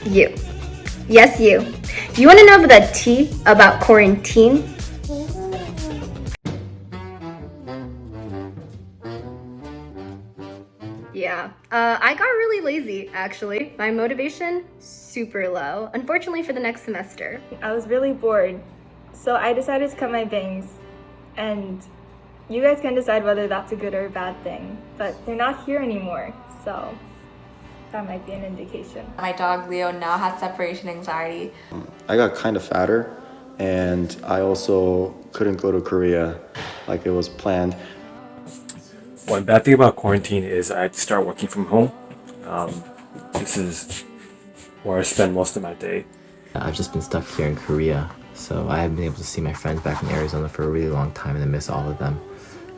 You. Yes, you. You want to know the tea about quarantine? Yeah, I got really lazy, actually. My motivation, super low. Unfortunately for the next semester. I was really bored, so I decided to cut my bangs, and you guys can decide whether that's a good or a bad thing, but they're not here anymore, so that might be an indication. My dog Leo now has separation anxiety. I got kind of fatter, and I also couldn't go to Korea like it was planned. One bad thing about quarantine is I had to start working from home. This is where I spend most of my day. I've just been stuck here in Korea, so I haven't been able to see my friends back in Arizona for a really long time, and I miss all of them.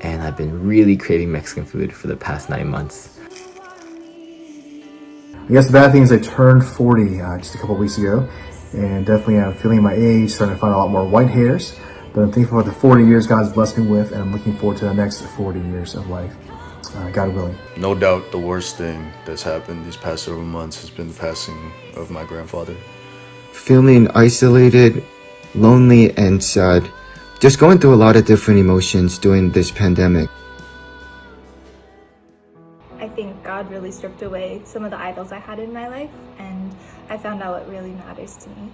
And I've been really craving Mexican food for the past 9 months. I guess the bad thing is I turned 40 just a couple weeks ago, and definitely I'm feeling my age, starting to find a lot more white hairs. But I'm thankful for the 40 years God's blessed me with, and I'm looking forward to the next 40 years of life, God willing. No doubt the worst thing that's happened these past several months has been the passing of my grandfather. Feeling isolated, lonely, and sad. Just going through a lot of different emotions during this pandemic. I think God really stripped away some of the idols I had in my life, and I found out what really matters to me.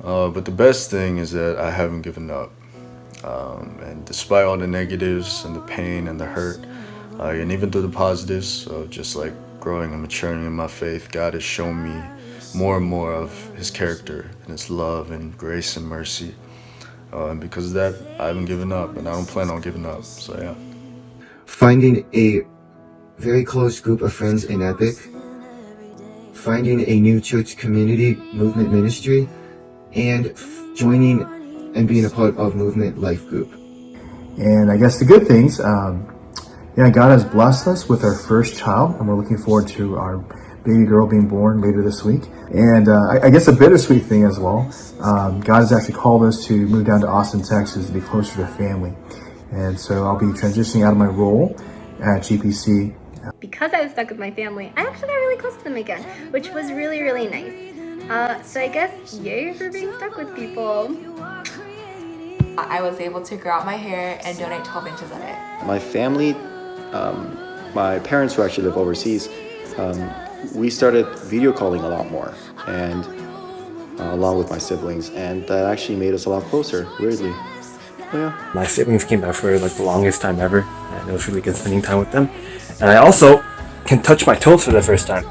But the best thing is that I haven't given up. And despite all the negatives and the pain and the hurt, and even through the positives of just like growing and maturing in my faith, God has shown me more and more of his character and his love and grace and mercy. And because of that, I haven't given up, and I don't plan on giving up, so yeah. Finding a very close group of friends in Epic. Finding a new church community movement ministry. And joining and being a part of Movement Life Group. And I guess the good things, God has blessed us with our first child, and we're looking forward to our baby girl being born later this week. And I guess a bittersweet thing as well, God has actually called us to move down to Austin, Texas to be closer to family. And so I'll be transitioning out of my role at GPC. Because I was stuck with my family, I actually got really close to them again, which was really, really nice. So I guess yay for being stuck with people. I was able to grow out my hair and donate 12 inches of it. My family, my parents who actually live overseas, we started video calling a lot more, and along with my siblings, and that actually made us a lot closer, weirdly. Yeah. My siblings came back for like the longest time ever, and it was really good spending time with them. And I also can touch my toes for the first time.